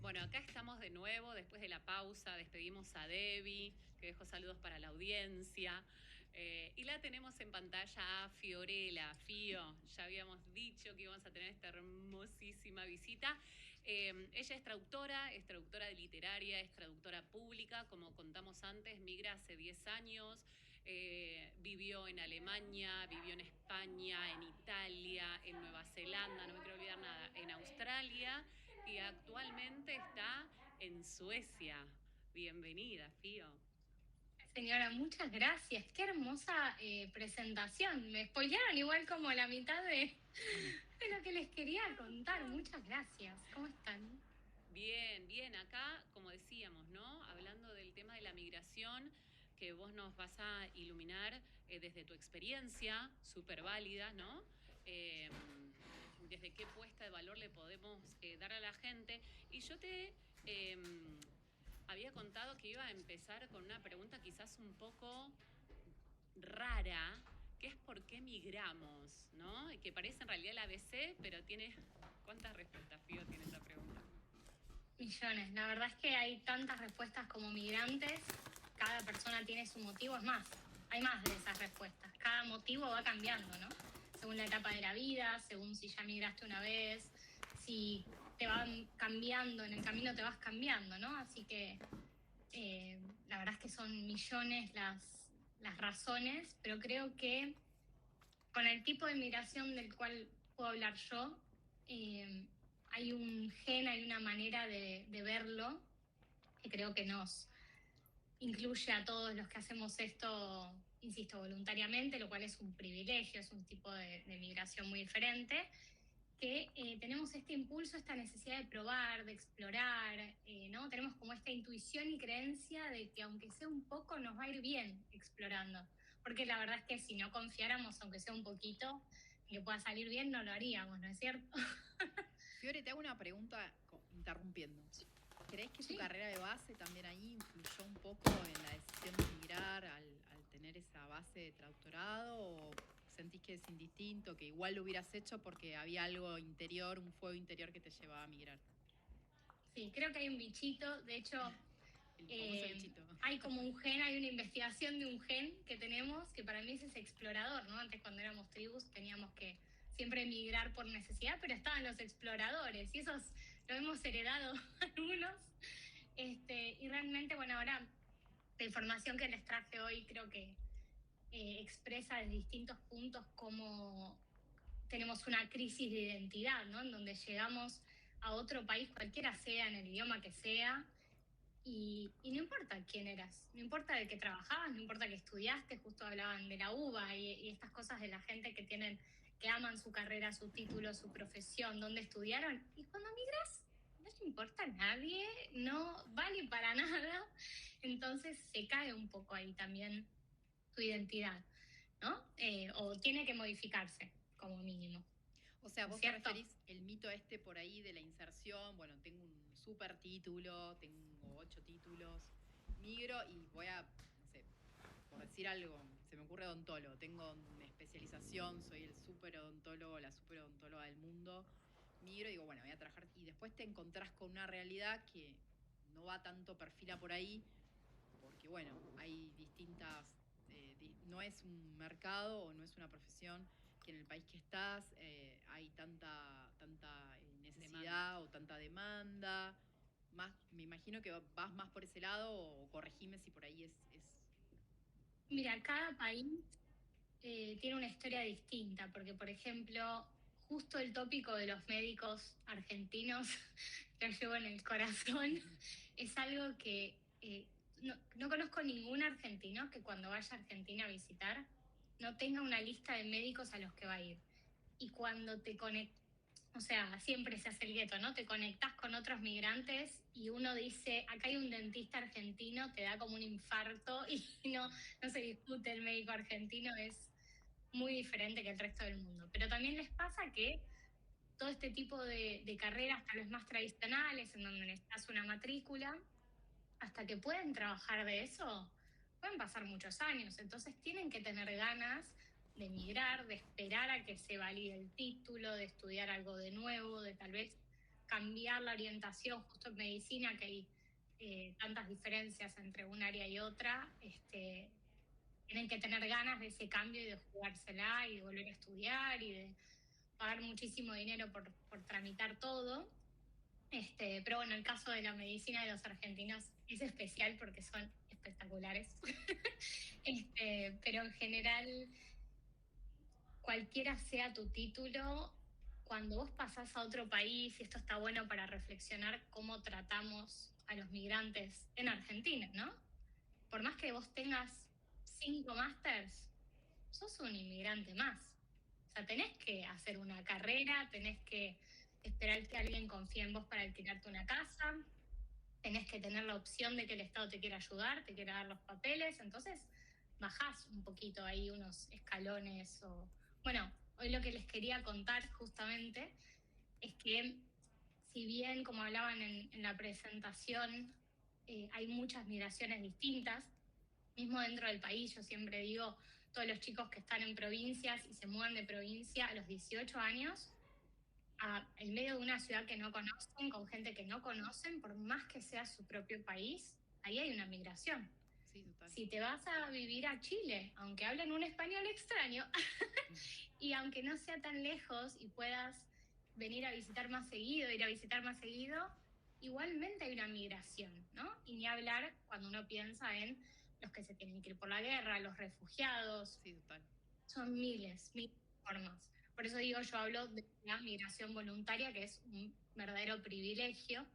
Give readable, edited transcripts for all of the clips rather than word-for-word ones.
Bueno, acá estamos de nuevo, después de la pausa, despedimos a Debbie, que dejó saludos para la audiencia, y la tenemos en pantalla a Fiorella. Fío, ya habíamos dicho que íbamos a tener esta hermosísima visita. Ella es traductora de literaria, es traductora pública, como contamos antes, migra hace 10 años, vivió en Alemania, vivió en España, en Italia, en Nueva Zelanda, no me quiero olvidar nada, en Australia, y actualmente está en Suecia. Bienvenida, Fío. Señora, muchas gracias. Qué hermosa presentación. Me spoilearon igual como la mitad de lo que les quería contar. Muchas gracias. ¿Cómo están? Bien, bien, acá, como decíamos, ¿no? Hablando del tema de la migración, que vos nos vas a iluminar desde tu experiencia, súper válida, ¿no? Eh, Desde qué puesta de valor le podemos dar a la gente. Y yo te había contado que iba a empezar con una pregunta quizás un poco rara, que es por qué migramos, ¿no? Y que parece en realidad el ABC, pero tiene... ¿Cuántas respuestas, Fío, tiene esa pregunta? Millones. La verdad es que hay tantas respuestas como migrantes. Cada persona tiene su motivo. Es más, hay más de esas respuestas. Cada motivo va cambiando, ¿no? Según la etapa de la vida, según si ya migraste una vez, si te van cambiando, en el camino te vas cambiando, ¿no? Así que la verdad es que son millones las razones, pero creo que con el tipo de migración del cual puedo hablar yo, hay un gen, hay una manera de verlo que creo que nos incluye a todos los que hacemos esto, insisto, voluntariamente, lo cual es un privilegio, es un tipo de migración muy diferente, que tenemos este impulso, esta necesidad de probar, de explorar, ¿no? Tenemos como esta intuición y creencia de que aunque sea un poco nos va a ir bien explorando, porque la verdad es que si no confiáramos, aunque sea un poquito, que pueda salir bien, no lo haríamos, ¿no es cierto? Fiore, te hago una pregunta interrumpiendo. ¿Crees que tu Sí. carrera de base también ahí influyó un poco en la decisión de migrar al tener esa base de traductorado? ¿O sentís que es indistinto, que igual lo hubieras hecho porque había algo interior, un fuego interior que te llevaba a migrar? Sí, creo que hay un bichito, de hecho, El famoso bichito. hay como un gen, hay una investigación de un gen que tenemos, que para mí es ese explorador, ¿no? Antes cuando éramos tribus teníamos que siempre emigrar por necesidad, pero estaban los exploradores y esos lo hemos heredado algunos. Y realmente, bueno, ahora la información que les traje hoy creo que expresa desde distintos puntos cómo tenemos una crisis de identidad, ¿no? En donde llegamos a otro país, cualquiera sea, en el idioma que sea, y no importa quién eras, no importa de qué trabajabas, no importa que estudiaste, justo hablaban de la UBA y estas cosas de la gente que tienen, que aman su carrera, su título, su profesión, dónde estudiaron, y cuando migras no te importa a nadie, no vale para nada, entonces se cae un poco ahí también tu identidad, ¿no? O tiene que modificarse, como mínimo, O sea, ¿no es vos te cierto? referís el mito este por ahí de la inserción. Bueno, tengo un super título, tengo 8 títulos, migro y voy a, no sé, por decir algo, se me ocurre odontólogo. Tengo una especialización, soy el super odontólogo, la super odontóloga del mundo. Migro y digo, bueno, voy a trabajar. Y después te encontrás con una realidad que no va tanto perfila por ahí, porque bueno, hay distintas, no es un mercado o no es una profesión que en el país que estás hay tanta necesidad Demanda. o tanta demanda. Más, me imagino que vas más por ese lado o corregime si por ahí es... Mira, cada país tiene una historia distinta, porque por ejemplo, justo el tópico de los médicos argentinos, que lo llevo en el corazón, es algo que no conozco ningún argentino que cuando vaya a Argentina a visitar no tenga una lista de médicos a los que va a ir. Y cuando te conectas, o sea, siempre se hace el gueto, ¿no? Te conectas con otros migrantes y uno dice, acá hay un dentista argentino, te da como un infarto y no se discute el médico argentino, es muy diferente que el resto del mundo. Pero también les pasa que todo este tipo de carreras, tal vez más tradicionales, en donde necesitas una matrícula, hasta que pueden trabajar de eso, pueden pasar muchos años. Entonces tienen que tener ganas de emigrar, de esperar a que se valide el título, de estudiar algo de nuevo, de tal vez cambiar la orientación justo en medicina, que hay tantas diferencias entre un área y otra, tienen que tener ganas de ese cambio y de jugársela y de volver a estudiar y de pagar muchísimo dinero por tramitar todo. Pero bueno, el caso de la medicina de los argentinos es especial porque son espectaculares. Pero en general, cualquiera sea tu título, cuando vos pasás a otro país, y esto está bueno para reflexionar cómo tratamos a los migrantes en Argentina, ¿no? Por más que vos tengas 5 másters, sos un inmigrante más. O sea, tenés que hacer una carrera, tenés que esperar que alguien confíe en vos para alquilarte una casa, tenés que tener la opción de que el Estado te quiera ayudar, te quiera dar los papeles, entonces bajás un poquito ahí unos escalones. Bueno, hoy lo que les quería contar justamente es que si bien, como hablaban en la presentación, hay muchas migraciones distintas, mismo dentro del país, yo siempre digo, todos los chicos que están en provincias y se mudan de provincia a los 18 años, en medio de una ciudad que no conocen, con gente que no conocen, por más que sea su propio país, ahí hay una migración. Sí, total. Si te vas a vivir a Chile, aunque hablen un español extraño, y aunque no sea tan lejos y puedas venir a visitar más seguido, ir a visitar más seguido, igualmente hay una migración, ¿no? Y ni hablar cuando uno piensa en los que se tienen que ir por la guerra, los refugiados. Sí, total. Son miles de formas. Por eso digo, yo hablo de la migración voluntaria, que es un verdadero privilegio.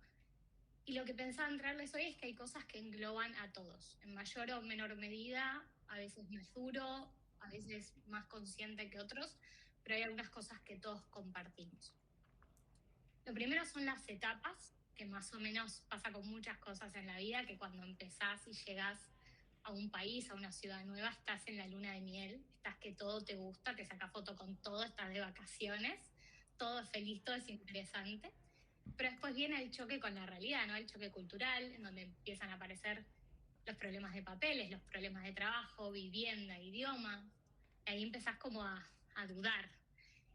Y lo que pensaba entrarles hoy es que hay cosas que engloban a todos, en mayor o menor medida, a veces más duro, a veces más consciente que otros, pero hay algunas cosas que todos compartimos. Lo primero son las etapas, que más o menos pasa con muchas cosas en la vida, que cuando empezás y llegás a un país, a una ciudad nueva, estás en la luna de miel, estás que todo te gusta, te sacas foto con todo, estás de vacaciones, todo es feliz, todo es interesante. Pero después viene el choque con la realidad, ¿no? El choque cultural, en donde empiezan a aparecer los problemas de papeles, los problemas de trabajo, vivienda, idioma. Y ahí empezás como a dudar.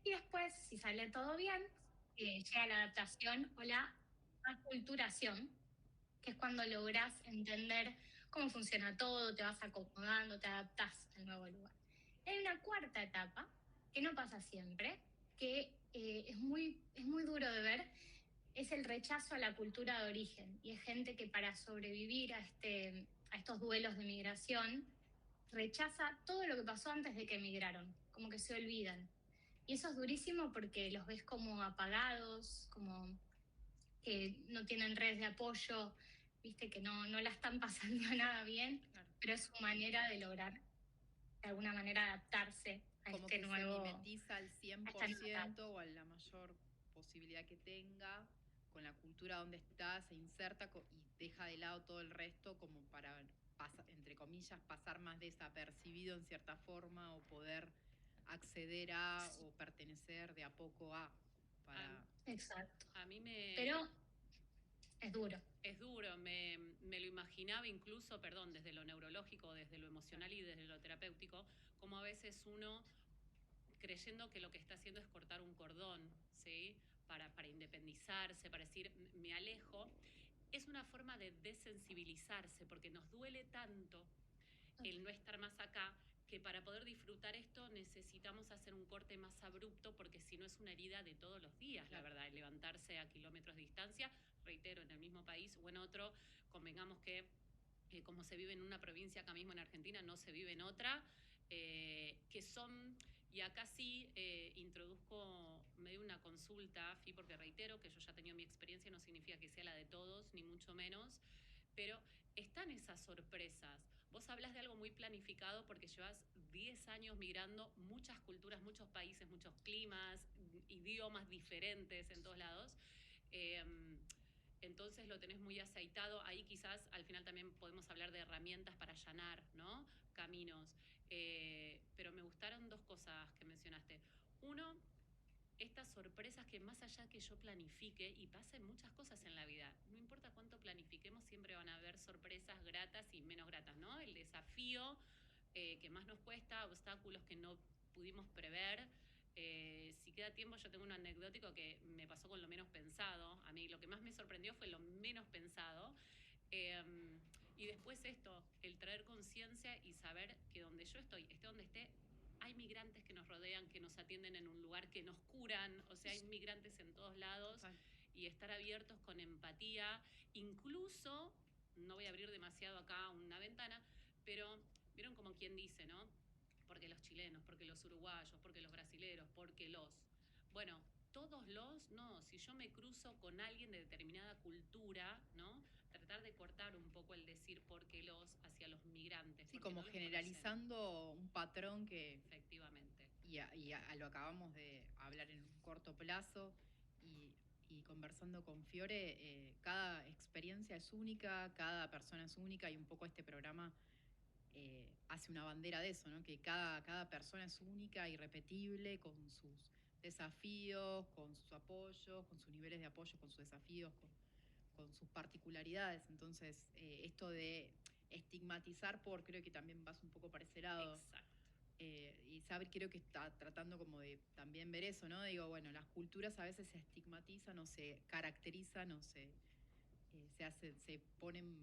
Y después, si sale todo bien, llega la adaptación o la aculturación, que es cuando logras entender cómo funciona todo, te vas acomodando, te adaptás al nuevo lugar. Hay una cuarta etapa, que no pasa siempre, que es muy duro de ver, es el rechazo a la cultura de origen. Y es gente que para sobrevivir a estos duelos de migración, rechaza todo lo que pasó antes de que emigraron, como que se olvidan. Y eso es durísimo porque los ves como apagados, como que no tienen redes de apoyo, viste que no la están pasando nada bien, Claro. pero es su manera de lograr, de alguna manera, adaptarse a Como este que nuevo... se mimetiza al a esta nueva 100% o a la mayor posibilidad que tenga con la cultura donde está, se inserta y deja de lado todo el resto como para, entre comillas, pasar más desapercibido en cierta forma o poder acceder a o pertenecer de a poco a. Para... Exacto. A mí me... Pero es duro. Es duro, me lo imaginaba incluso, perdón, desde lo neurológico, desde lo emocional y desde lo terapéutico, como a veces uno, creyendo que lo que está haciendo es cortar un cordón, ¿sí? Para independizarse, para decir, me alejo, es una forma de desensibilizarse, porque nos duele tanto el no estar más acá, que para poder disfrutar esto necesitamos hacer un corte más abrupto, porque si no es una herida de todos los días, la verdad, levantarse a kilómetros de distancia, reitero, en el mismo país o en otro, convengamos que como se vive en una provincia acá mismo en Argentina, no se vive en otra, que son, y acá sí introduzco medio una consulta, Fi, porque reitero que yo ya he tenido mi experiencia, no significa que sea la de todos, ni mucho menos, pero están esas sorpresas. Vos hablas de algo muy planificado porque llevas 10 años migrando muchas culturas, muchos países, muchos climas, idiomas diferentes en todos lados. Entonces lo tenés muy aceitado. Ahí quizás al final también podemos hablar de herramientas para allanar, ¿no? Caminos. Pero me gustaron dos cosas que mencionaste. Uno, estas sorpresas que más allá que yo planifique, y pasen muchas cosas en la vida, no importa cuánto planifiquemos, siempre van a haber sorpresas gratas y menos gratas, ¿no? El desafío que más nos cuesta, obstáculos que no pudimos prever. Si queda tiempo, yo tengo un anecdótico que me pasó con lo menos pensado. A mí lo que más me sorprendió fue lo menos pensado. Y después esto, el traer conciencia y saber que donde yo estoy, esté donde esté, hay migrantes que nos rodean, que nos atienden en un lugar, que nos curan, o sea, hay migrantes en todos lados, y estar abiertos con empatía, incluso, no voy a abrir demasiado acá una ventana, pero vieron como quien dice, ¿no? Porque los chilenos, porque los uruguayos, porque los brasileros, porque bueno, todos no, si yo me cruzo con alguien de determinada cultura, ¿no? Tratar de cortar un poco el decir porque hacia los migrantes. Sí, como no generalizando un patrón que... Efectivamente. Lo acabamos de hablar en un corto plazo y conversando con Fiore, cada experiencia es única, cada persona es única y un poco este programa hace una bandera de eso, ¿no? Que cada persona es única, irrepetible, con sus desafíos, con sus apoyos, con sus niveles de apoyo, con sus desafíos, con sus particularidades. Entonces, esto de estigmatizar creo que también vas un poco para ese lado. Exacto. Y Sabri creo que está tratando como de también ver eso, ¿no? Digo, bueno, las culturas a veces se estigmatizan o se caracterizan o se ponen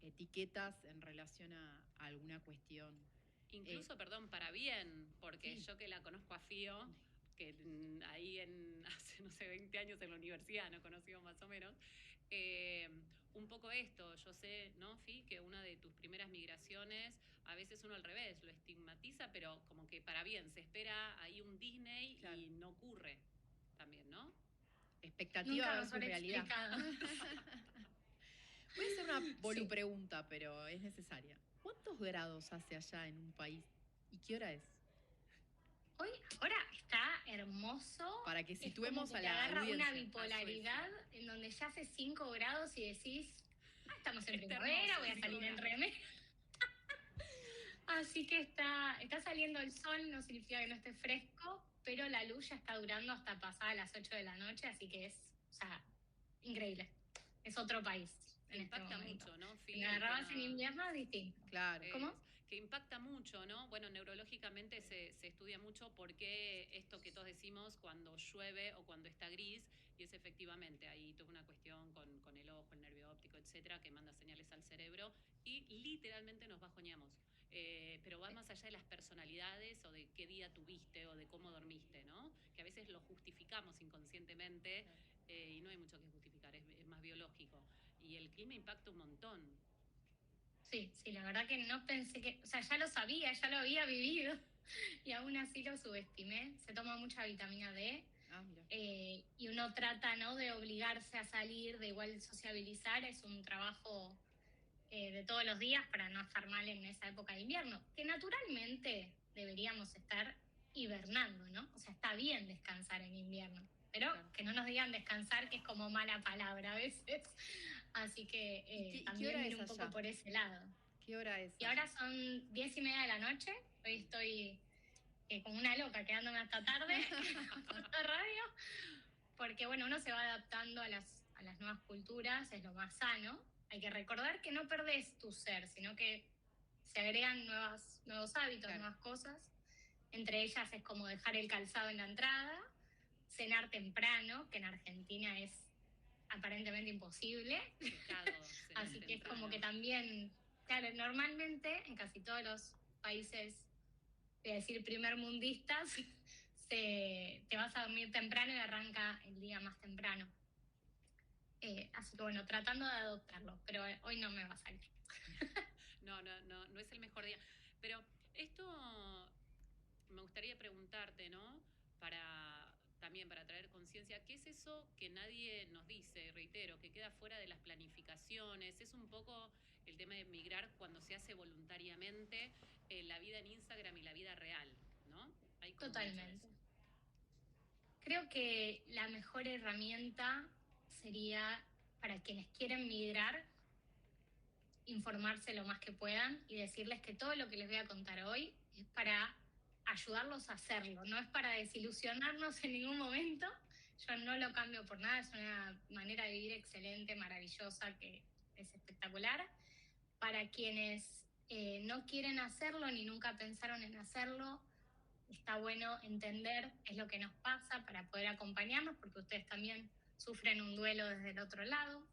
etiquetas en relación a alguna cuestión. Incluso, perdón, para bien, porque sí. Yo que la conozco a Fío, que ahí hace, no sé, 20 años en la universidad nos conocimos más o menos, un poco esto, yo sé, ¿no, Fi? Que una de tus primeras migraciones, a veces uno al revés, lo estigmatiza, pero como que para bien, se espera ahí un Disney, claro, y no ocurre también, ¿no? Expectativa versus realidad. Voy a hacer una pregunta, pero es necesaria. ¿Cuántos grados hace allá en un país? ¿Y qué hora es? Hoy, ahora está hermoso. Para que situemos a la audiencia. Agarra una bipolaridad en donde ya hace 5 grados y decís, estamos en primavera, voy a salir en remera. Así que está saliendo el sol, no significa que no esté fresco, pero la luz ya está durando hasta pasadas las 8 de la noche, así que es, increíble. Es otro país. Impacta mucho, ¿no? Si me agarrabas en invierno es distinto. Claro. ¿Cómo? Que impacta mucho, ¿no? Bueno, neurológicamente se estudia mucho por qué esto que todos decimos cuando llueve o cuando está gris, y es efectivamente ahí toda una cuestión con el ojo, el nervio óptico, etcétera, que manda señales al cerebro y literalmente nos bajoneamos. Pero va más allá de las personalidades o de qué día tuviste o de cómo dormiste, ¿no? Que a veces lo justificamos inconscientemente y no hay mucho que justificar, es más biológico. Y el clima impacta un montón. Sí, la verdad que no pensé que, ya lo sabía, ya lo había vivido y aún así lo subestimé. Se toma mucha vitamina D y uno trata, ¿no?, de obligarse a salir, de igual sociabilizar, es un trabajo de todos los días para no estar mal en esa época de invierno, que naturalmente deberíamos estar hibernando, ¿no? O sea, está bien descansar en invierno, pero claro, que no nos digan descansar, que es como mala palabra a veces. Así que también viene un poco por ese lado. ¿Qué hora es? Y ahora son 10:30 de la noche. Hoy estoy como una loca, quedándome hasta tarde por la radio, porque bueno, uno se va adaptando a las nuevas culturas, es lo más sano. Hay que recordar que no perdés tu ser, sino que se agregan nuevos hábitos, claro, nuevas cosas. Entre ellas es como dejar el calzado en la entrada, cenar temprano, que en Argentina es aparentemente imposible. Así que es como que también, claro, normalmente en casi todos los países, voy a decir primermundistas, te vas a dormir temprano y arranca el día más temprano. Así que bueno, tratando de adoptarlo, pero hoy no me va a salir. No es el mejor día. Pero esto me gustaría preguntarte, ¿no? También para traer conciencia, ¿qué es eso que nadie nos dice? Reitero, que queda fuera de las planificaciones. Es un poco el tema de migrar cuando se hace voluntariamente, la vida en Instagram y la vida real, ¿no? Totalmente. Creo que la mejor herramienta sería, para quienes quieren migrar, informarse lo más que puedan y decirles que todo lo que les voy a contar hoy es para ayudarlos a hacerlo, no es para desilusionarnos en ningún momento. Yo no lo cambio por nada, es una manera de vivir excelente, maravillosa, que es espectacular. Para quienes no quieren hacerlo ni nunca pensaron en hacerlo, está bueno entender qué es lo que nos pasa para poder acompañarnos, porque ustedes también sufren un duelo desde el otro lado.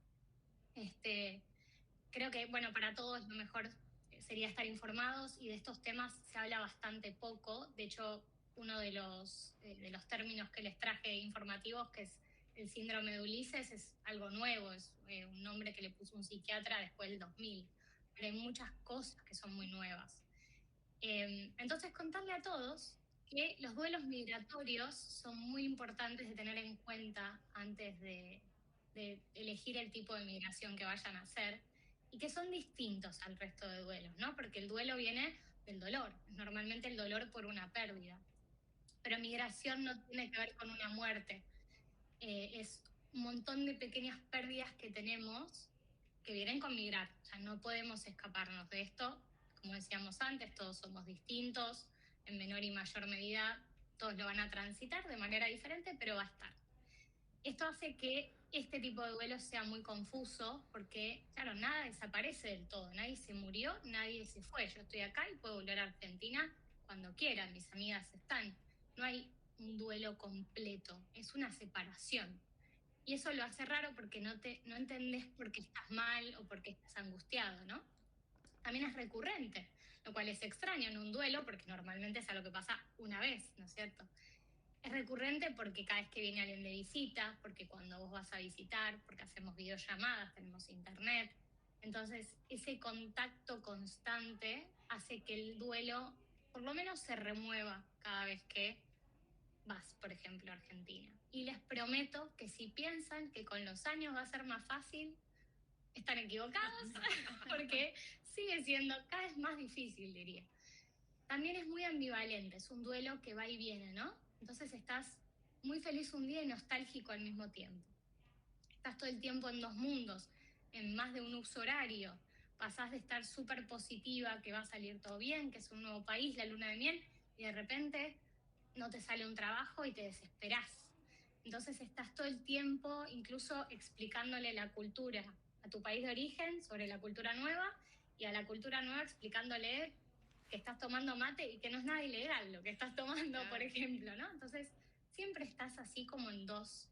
Creo que, bueno, para todos lo mejor sería estar informados, y de estos temas se habla bastante poco. De hecho, uno de los términos que les traje informativos, que es el síndrome de Ulises, es algo nuevo, es un nombre que le puso un psiquiatra después del 2000, pero hay muchas cosas que son muy nuevas. Entonces, contarle a todos que los duelos migratorios son muy importantes de tener en cuenta antes de elegir el tipo de migración que vayan a hacer, y que son distintos al resto de duelos, ¿no? Porque el duelo viene del dolor, normalmente el dolor por una pérdida, pero migración no tiene que ver con una muerte, es un montón de pequeñas pérdidas que tenemos que vienen con migrar. O sea, no podemos escaparnos de esto. Como decíamos antes, todos somos distintos, en menor y mayor medida todos lo van a transitar de manera diferente, pero va a estar. Esto hace que este tipo de duelo sea muy confuso porque, claro, nada desaparece del todo, nadie se murió, nadie se fue. Yo estoy acá y puedo volver a Argentina cuando quiera, mis amigas están. No hay un duelo completo, es una separación. Y eso lo hace raro porque no entendés por qué estás mal o por qué estás angustiado, ¿no? También es recurrente, lo cual es extraño en un duelo porque normalmente es algo que pasa una vez, ¿no es cierto? Es recurrente porque cada vez que viene alguien de visita, porque cuando vos vas a visitar, porque hacemos videollamadas, tenemos internet. Entonces, ese contacto constante hace que el duelo por lo menos se remueva cada vez que vas, por ejemplo, a Argentina. Y les prometo que si piensan que con los años va a ser más fácil, están equivocados, porque sigue siendo cada vez más difícil, diría. También es muy ambivalente, es un duelo que va y viene, ¿no? Entonces estás muy feliz un día y nostálgico al mismo tiempo. Estás todo el tiempo en dos mundos, en más de un uso horario. Pasás de estar súper positiva, que va a salir todo bien, que es un nuevo país, la luna de miel, y de repente no te sale un trabajo y te desesperás. Entonces estás todo el tiempo incluso explicándole la cultura a tu país de origen sobre la cultura nueva, y a la cultura nueva explicándole que estás tomando mate y que no es nada ilegal lo que estás tomando, claro, por ejemplo, ¿no? Entonces siempre estás así como en dos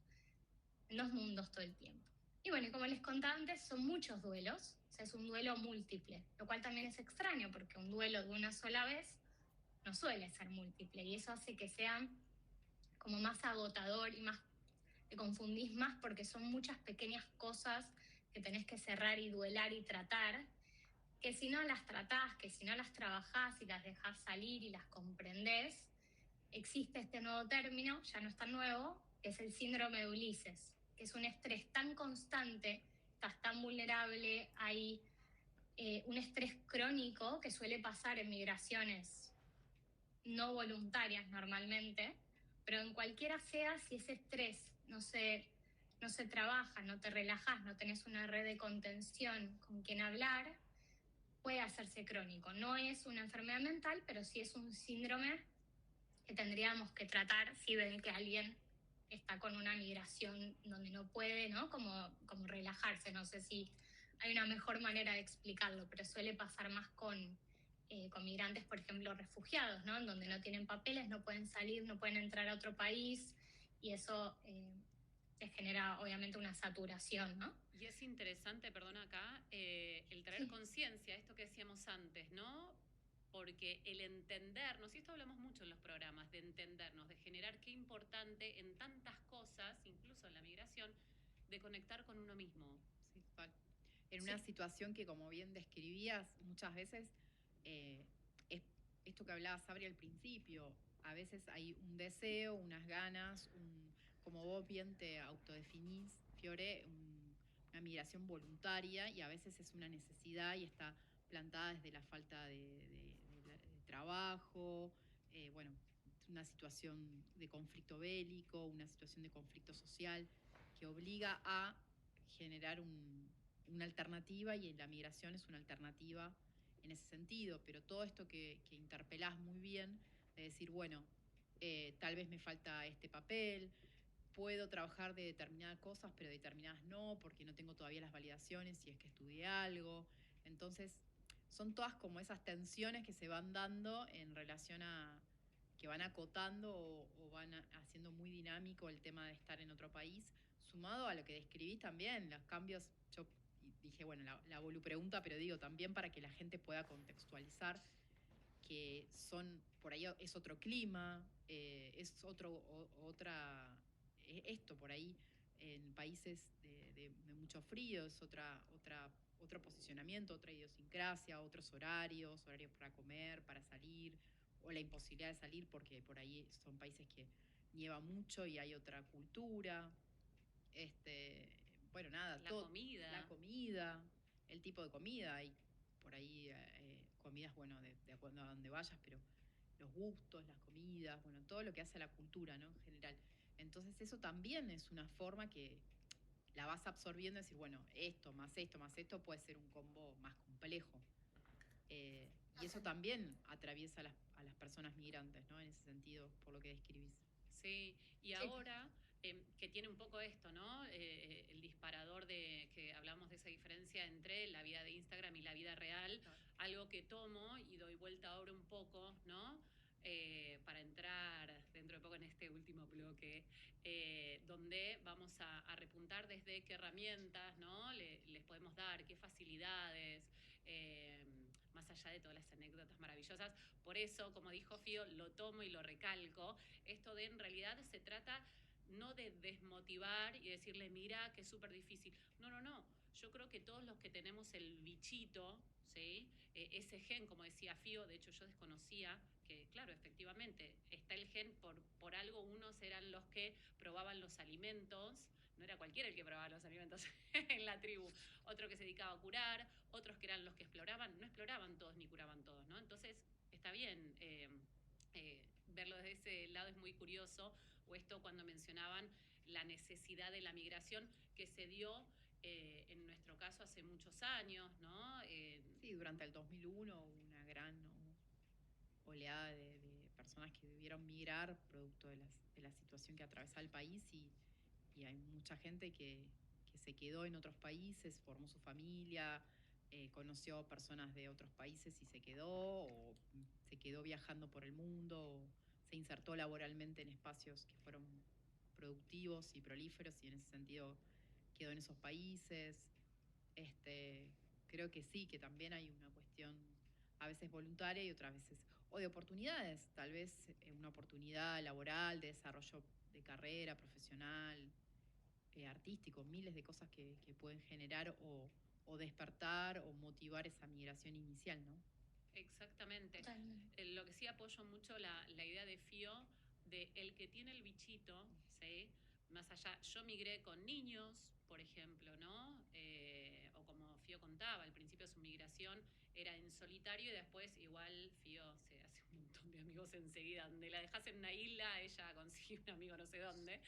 mundos todo el tiempo. Y bueno, como les contaba antes, son muchos duelos, o sea, es un duelo múltiple, lo cual también es extraño porque un duelo de una sola vez no suele ser múltiple, y eso hace que sea como más agotador y más te confundís más porque son muchas pequeñas cosas que tenés que cerrar y duelar y tratar, que si no las tratás, que si no las trabajás y las dejás salir y las comprendés, existe este nuevo término, ya no es tan nuevo, que es el síndrome de Ulises, que es un estrés tan constante, estás tan vulnerable, hay un estrés crónico que suele pasar en migraciones no voluntarias normalmente, pero en cualquiera sea, si ese estrés no se trabaja, no te relajas, no tenés una red de contención con quien hablar, puede hacerse crónico. No es una enfermedad mental, pero sí es un síndrome que tendríamos que tratar si ven que alguien está con una migración donde no puede, ¿no? Como relajarse. No sé si hay una mejor manera de explicarlo, pero suele pasar más con migrantes, por ejemplo, refugiados, ¿no? En donde no tienen papeles, no pueden salir, no pueden entrar a otro país, y eso les genera obviamente una saturación, ¿no? Y es interesante, perdona acá, el traer conciencia, esto que decíamos antes, ¿no? Porque el entendernos, y esto hablamos mucho en los programas, de entendernos, de generar qué importante en tantas cosas, incluso en la migración, de conectar con uno mismo. Sí, total. En una situación que, como bien describías, muchas veces es esto que hablaba Sabri al principio. A veces hay un deseo, unas ganas, como vos bien te autodefinís, Fiore, una migración voluntaria, y a veces es una necesidad y está plantada desde la falta de trabajo, bueno, una situación de conflicto bélico, una situación de conflicto social que obliga a generar una alternativa, y la migración es una alternativa en ese sentido. Pero todo esto que interpelás muy bien, de decir, bueno, tal vez me falta este papel, puedo trabajar de determinadas cosas, pero determinadas no, porque no tengo todavía las validaciones si es que estudié algo. Entonces, son todas como esas tensiones que se van dando en relación a que van acotando o van haciendo muy dinámico el tema de estar en otro país, sumado a lo que describís también, los cambios, yo dije, bueno, la pregunta, pero digo también para que la gente pueda contextualizar que son, por ahí es otro clima, es esto por ahí en países de mucho frío, es otro posicionamiento, otra idiosincrasia, otros horarios para comer, para salir, o la imposibilidad de salir porque por ahí son países que nieva mucho y hay otra cultura. Bueno, nada, La comida. la comida, el tipo de comida, hay por ahí comidas, bueno, de acuerdo a donde vayas, pero los gustos, las comidas, bueno, todo lo que hace a la cultura, ¿no? En general. Entonces eso también es una forma que la vas absorbiendo y decir, bueno, esto, más esto, más esto puede ser un combo más complejo. Y eso también atraviesa a las personas migrantes, ¿no? En ese sentido, por lo que describís. Sí, y ahora que tiene un poco esto, ¿no? El disparador de que hablamos de esa diferencia entre la vida de Instagram y la vida real, algo que tomo y doy vuelta ahora un poco, ¿no? Para entrar dentro de poco en este último bloque, donde vamos a repuntar desde qué herramientas, ¿no? Les podemos dar, qué facilidades, más allá de todas las anécdotas maravillosas. Por eso, como dijo Fío, lo tomo y lo recalco. Esto de en realidad se trata no de desmotivar y decirle, mira, que es súper difícil. No, no, no. Yo creo que todos los que tenemos el bichito, ¿sí? Ese gen, como decía Fío, de hecho yo desconocía que, claro, efectivamente, está el gen, por algo unos eran los que probaban los alimentos, no era cualquiera el que probaba los alimentos en la tribu, otro que se dedicaba a curar, otros que eran los que exploraban, no exploraban todos ni curaban todos, ¿no? Entonces, está bien verlo desde ese lado, es muy curioso, o esto cuando mencionaban la necesidad de la migración que se dio en nuestro caso hace muchos años, ¿no? Sí, durante el 2001 hubo una gran oleada de personas que debieron migrar producto de la situación que atravesaba el país y hay mucha gente que se quedó en otros países, formó su familia, conoció personas de otros países y se quedó, o se quedó viajando por el mundo, o se insertó laboralmente en espacios que fueron productivos y prolíferos y en ese sentido quedó en esos países. Creo que sí, que también hay una cuestión a veces voluntaria y otras veces, o de oportunidades, tal vez una oportunidad laboral, de desarrollo de carrera profesional, artístico, miles de cosas que pueden generar o despertar o motivar esa migración inicial, ¿no? Exactamente. Lo que sí apoyo mucho la idea de Fío, de el que tiene el bichito, ¿sí? Más allá, yo migré con niños, por ejemplo, ¿no? O como Fío contaba, al principio su migración era en solitario y después igual Fío se hace un montón de amigos enseguida. Donde la dejas en una isla, ella consigue un amigo no sé dónde,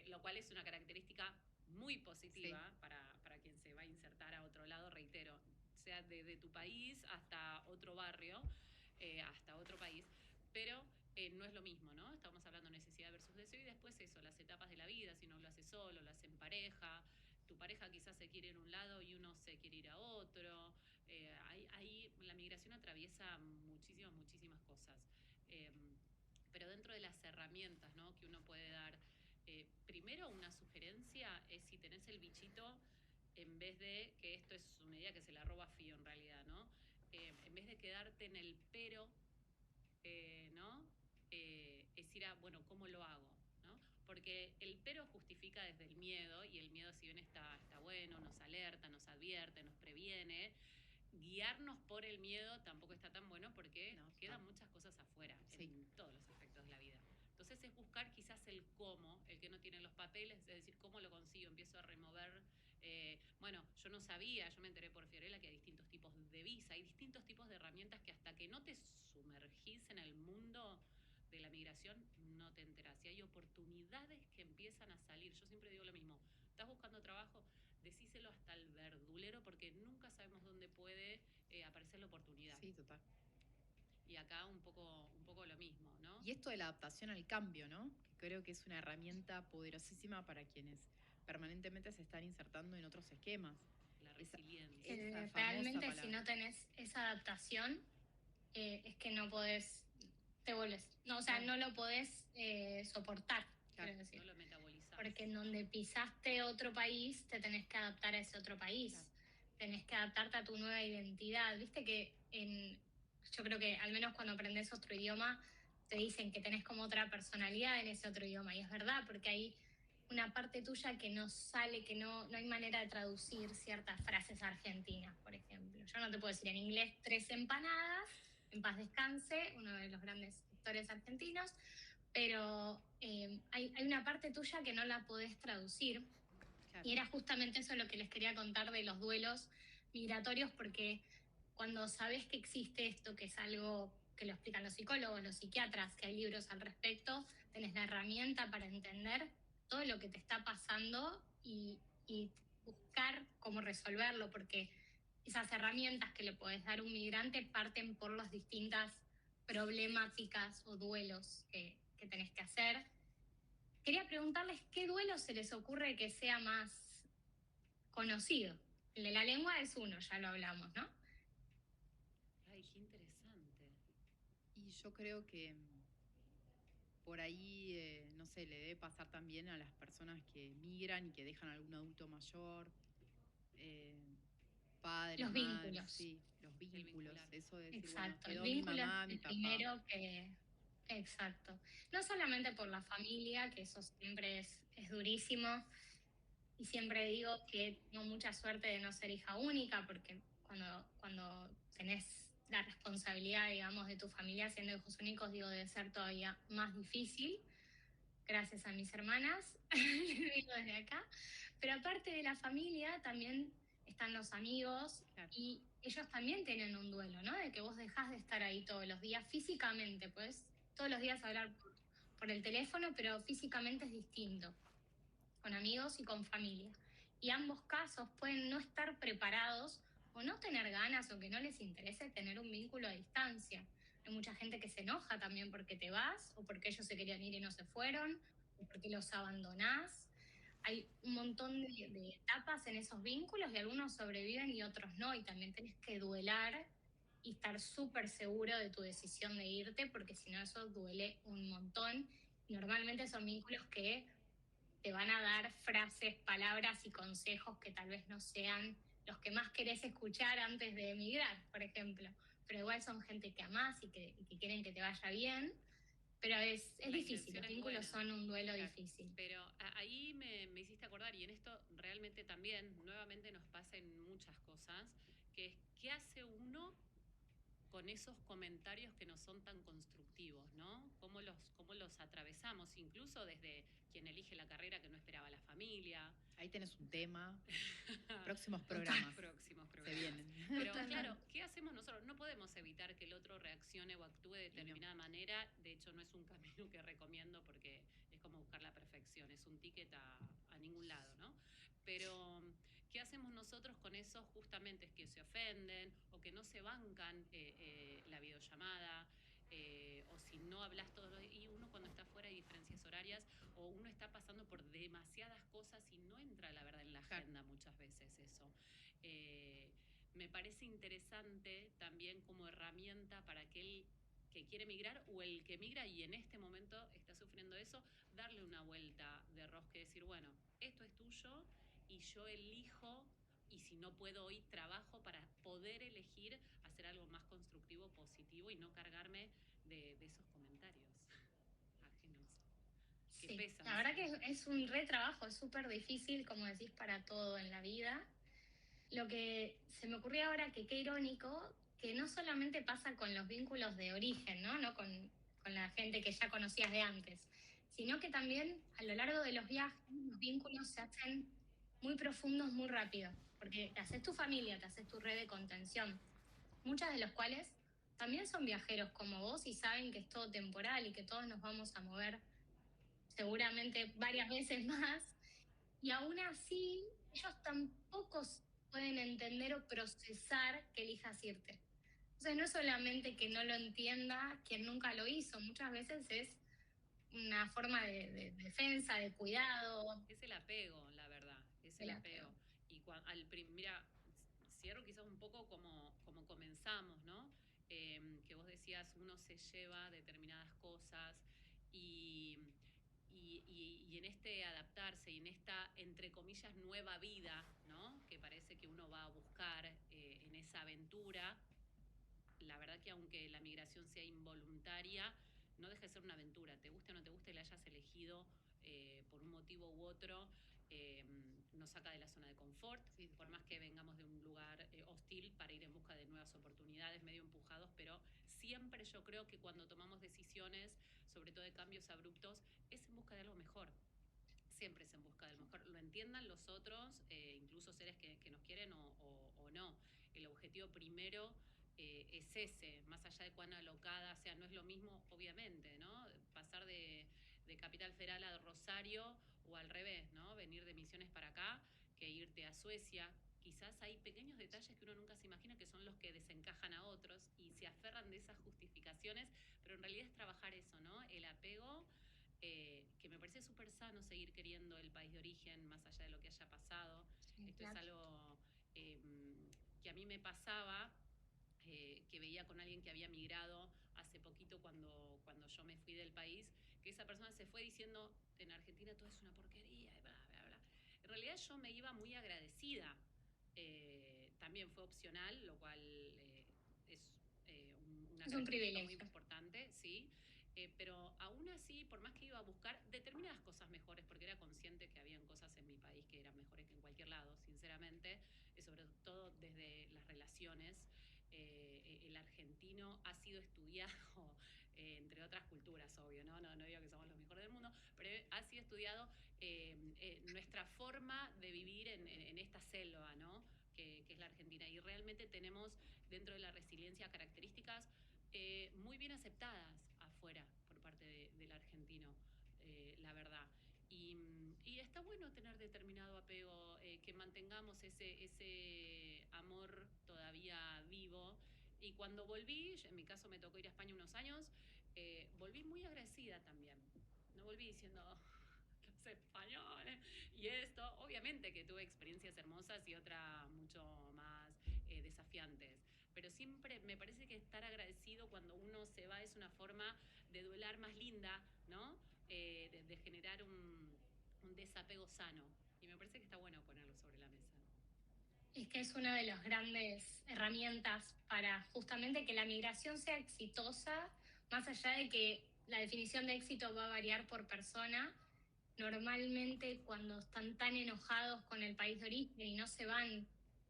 lo cual es una característica muy positiva Sí. para quien se va a insertar a otro lado, reitero, sea desde tu país hasta otro barrio, hasta otro país, pero no es lo mismo, ¿no? Estamos hablando de necesidad versus deseo y después eso, las etapas de la vida, si uno lo hace solo, lo hace en pareja, tu pareja quizás se quiere ir a un lado y uno se quiere ir a otro, ahí la migración atraviesa muchísimas cosas. Pero dentro de las herramientas, ¿no? Que uno puede dar, primero una sugerencia es si tenés el bichito, en vez de, que esto es una idea que se la roba Fío en realidad, ¿no? En vez de quedarte en el pero, ¿no? Es ir a, bueno, ¿cómo lo hago? ¿No? Porque el pero justifica desde el miedo, y el miedo si bien está bueno, nos alerta, nos advierte, nos previene, guiarnos por el miedo tampoco está tan bueno porque quedan muchas cosas afuera, sí, en todos los aspectos de la vida. Entonces es buscar quizás el cómo, el que no tiene los papeles, es decir, ¿cómo lo consigo? Empiezo a remover, bueno, yo no sabía, yo me enteré por Fiorella que hay distintos tipos de visa, hay distintos tipos de herramientas que hasta que no te sumergís en el mundo de la migración no te enterás. Y hay oportunidades que empiezan a salir. Yo siempre digo lo mismo, ¿estás buscando trabajo? Decíselo hasta el verdulero porque nunca sabemos dónde puede aparecer la oportunidad. Sí, total. Y acá un poco lo mismo, ¿no? Y esto de la adaptación al cambio, ¿no? Que creo que es una herramienta poderosísima para quienes permanentemente se están insertando en otros esquemas. La resiliencia. Realmente si no tenés esa adaptación, es que no podés, te volvés. No, o sea, no lo podés soportar, claro, quiero decir. No lo metabolizás. porque en donde pisaste otro país, te tenés que adaptar a ese otro país. Claro. Tenés que adaptarte a tu nueva identidad. Viste que yo creo que al menos cuando aprendes otro idioma, te dicen que tenés como otra personalidad en ese otro idioma. Y es verdad, porque hay una parte tuya que no sale, que no hay manera de traducir ciertas frases argentinas, por ejemplo. Yo no te puedo decir en inglés 3 empanadas, en paz descanse, uno de los grandes actores argentinos, pero hay una parte tuya que no la podés traducir. Claro. Y era justamente eso lo que les quería contar de los duelos migratorios, porque cuando sabes que existe esto, que es algo que lo explican los psicólogos, los psiquiatras, que hay libros al respecto, tenés la herramienta para entender todo lo que te está pasando y buscar cómo resolverlo, porque esas herramientas que le podés dar a un migrante parten por las distintas problemáticas o duelos que tenés que hacer. Quería preguntarles qué duelo se les ocurre que sea más conocido. El de la lengua es uno, ya lo hablamos, ¿no? Ay, qué interesante. Y yo creo que por ahí, no sé, le debe pasar también a las personas que migran y que dejan a algún adulto mayor, eh, padres, Los madres, vínculos. sí, los vínculos, vincular. eso de decir, bueno, Exacto. El quedó mi vínculo mamá, es mi el papá. primero que... Exacto. No solamente por la familia, que eso siempre es durísimo, y siempre digo que tengo mucha suerte de no ser hija única, porque cuando tenés la responsabilidad, digamos, de tu familia siendo hijos únicos, digo, debe ser todavía más difícil, gracias a mis hermanas, les digo desde acá. Pero aparte de la familia, también están los amigos, Claro. y ellos también tienen un duelo, ¿no? De que vos dejás de estar ahí todos los días físicamente, pues todos los días hablar por el teléfono, pero físicamente es distinto, con amigos y con familia. Y ambos casos pueden no estar preparados o no tener ganas o que no les interese tener un vínculo a distancia. Hay mucha gente que se enoja también porque te vas o porque ellos se querían ir y no se fueron o porque los abandonás. Hay un montón de etapas en esos vínculos y algunos sobreviven y otros no, y también tenés que duelar y estar súper seguro de tu decisión de irte, porque si no eso duele un montón. Y normalmente son vínculos que te van a dar frases, palabras y consejos que tal vez no sean los que más querés escuchar antes de emigrar, por ejemplo. Pero igual son gente que amás y que quieren que te vaya bien. Pero es La difícil, intención los es vínculos buena. son un duelo Claro. difícil. Pero ahí me hiciste acordar, y en esto realmente también, nuevamente nos pasa en muchas cosas, que es qué hace uno con esos comentarios que no son tan constructivos, ¿no? Cómo los atravesamos, incluso desde quien elige la carrera que no esperaba la familia. Ahí tenés un tema. Próximos programas. Próximos Se programas. vienen. Pero claro, ¿qué hacemos nosotros? No podemos evitar que el otro reaccione o actúe de determinada manera. De hecho, no es un camino que recomiendo porque es como buscar la perfección. Es un ticket a ningún lado, ¿no? Pero, ¿qué hacemos nosotros con esos justamente que se ofenden o que no se bancan la videollamada? O si no hablas todos los días, y uno cuando está fuera hay diferencias horarias, o uno está pasando por demasiadas cosas y no entra la verdad en la agenda muchas veces eso. Me parece interesante también como herramienta para aquel que quiere migrar o el que migra y en este momento está sufriendo eso, darle una vuelta de rosca y decir, bueno, esto es tuyo y yo elijo, y si no puedo hoy, trabajo para poder elegir hacer algo más constructivo, positivo y no cargarme de esos comentarios ajenos. Que Sí, pesan, la verdad ¿sí? que es un retrabajo, es súper difícil, como decís, para todo en la vida. Lo que se me ocurrió ahora, que qué irónico, que no solamente pasa con los vínculos de origen, ¿no? Con la gente que ya conocías de antes, sino que también a lo largo de los viajes los vínculos se hacen muy profundos muy rápido, porque te haces tu familia, te haces tu red de contención, muchas de los cuales también son viajeros como vos y saben que es todo temporal y que todos nos vamos a mover seguramente varias veces más, y aún así ellos tampoco pueden entender o procesar que elijas irte. Entonces no es solamente que no lo entienda quien nunca lo hizo, muchas veces es una forma de defensa, de cuidado. Es el apego, la verdad, es el apego. Y mira, cierro quizás un poco como comenzamos, ¿no? Que vos decías, uno se lleva determinadas cosas y y en este adaptarse y en esta, entre comillas, nueva vida, ¿no? Que parece que uno va a buscar en esa aventura, la verdad que aunque la migración sea involuntaria, no deja de ser una aventura, te guste o no te guste, la hayas elegido por un motivo u otro, eh, nos saca de la zona de confort, Sí, por más que vengamos de un lugar hostil para ir en busca de nuevas oportunidades, medio empujados, pero siempre yo creo que cuando tomamos decisiones, sobre todo de cambios abruptos, es en busca de algo mejor. Siempre es en busca del mejor. Lo entiendan los otros, incluso seres que nos quieren o no. El objetivo primero es ese, más allá de cuán alocada sea, no es lo mismo, obviamente, ¿no? Pasar de Capital Federal a Rosario o al revés, ¿no? Venir de Misiones para acá que irte a Suecia. Quizás hay pequeños detalles que uno nunca se imagina que son los que desencajan a otros y se aferran de esas justificaciones, pero en realidad es trabajar eso, ¿no? El apego, que me parece súper sano seguir queriendo el país de origen más allá de lo que haya pasado. Sí, Esto claro. es algo que a mí me pasaba, que veía con alguien que había migrado hace poquito cuando yo me fui del país, que esa persona se fue diciendo, en Argentina todo es una porquería, y bla, bla, bla. En realidad yo me iba muy agradecida. También fue opcional, lo cual es una Es un característica muy privilegio. importante, ¿sí? Pero aún así, por más que iba a buscar determinadas cosas mejores, porque era consciente que habían cosas en mi país que eran mejores que en cualquier lado, sinceramente, sobre todo desde las relaciones. El argentino ha sido estudiado, entre otras culturas, obvio, ¿no? Digo que somos los mejores del mundo, pero ha sido estudiado nuestra forma de vivir en esta selva, ¿no? Que es la Argentina. Y realmente tenemos dentro de la resiliencia características muy bien aceptadas afuera por parte del argentino, la verdad. Y está bueno tener determinado apego, que mantengamos ese amor todavía vivo. Y cuando volví, en mi caso me tocó ir a España unos años, volví muy agradecida también. No volví diciendo, los españoles y esto. Obviamente que tuve experiencias hermosas y otras mucho más desafiantes. Pero siempre me parece que estar agradecido cuando uno se va es una forma de duelar más linda, ¿no? De generar un desapego sano. Y me parece que está bueno ponerlo sobre la mesa. Es que es una de las grandes herramientas para justamente que la migración sea exitosa, más allá de que la definición de éxito va a variar por persona. Normalmente cuando están tan enojados con el país de origen y no se van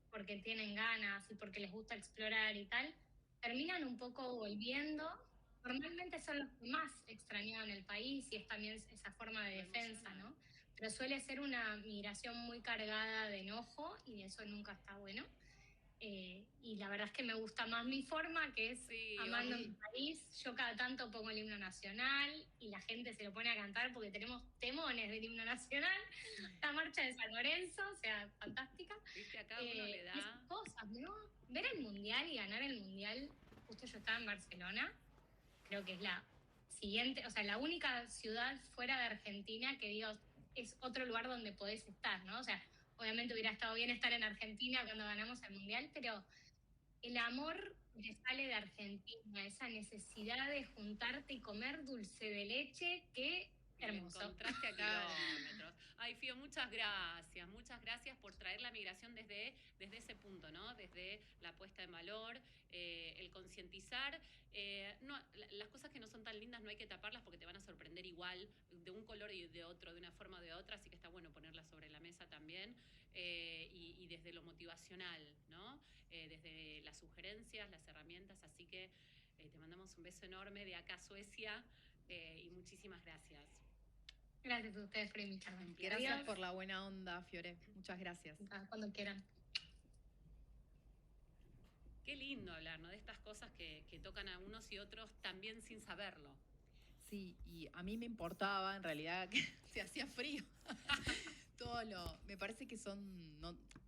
porque tienen ganas y porque les gusta explorar y tal, terminan un poco volviendo. Normalmente son los que más extrañaban el país y es también esa forma de Lo defensa, emocional. ¿no? Pero suele ser una migración muy cargada de enojo y eso nunca está bueno. Y la verdad es que me gusta más mi forma, que es Sí, amando vamos. mi país. Yo cada tanto pongo el himno nacional y la gente se lo pone a cantar porque tenemos temones del himno nacional. La marcha de San Lorenzo, o sea, fantástica. Viste, acá uno le Y esas da. cosas, ¿no? Ver el mundial y ganar el mundial. Justo yo estaba en Barcelona, creo que es la siguiente, o sea, la única ciudad fuera de Argentina que digo, es otro lugar donde podés estar, ¿no? O sea, obviamente hubiera estado bien estar en Argentina cuando ganamos el mundial, pero el amor que sale de Argentina, esa necesidad de juntarte y comer dulce de leche, qué Y le hermoso. encontraste a kilómetros. Ay, Fío, muchas gracias por traer la migración desde ese punto, ¿no? Desde la puesta en valor, el concientizar. No, las cosas que no son tan lindas no hay que taparlas porque te van a sorprender igual, de un color y de otro, de una forma o de otra, así que está bueno ponerlas sobre la mesa también. Y desde lo motivacional, ¿no? Desde las sugerencias, las herramientas, así que te mandamos un beso enorme de acá a Suecia, y muchísimas gracias. Gracias a ustedes por invitarme. Gracias Adiós. por la buena onda, Fiore. Muchas gracias. Cuando quieran. Qué lindo hablar, ¿no? De estas cosas que tocan a unos y otros también sin saberlo. Sí, y a mí me importaba en realidad que se hacía frío. Me parece que son, no,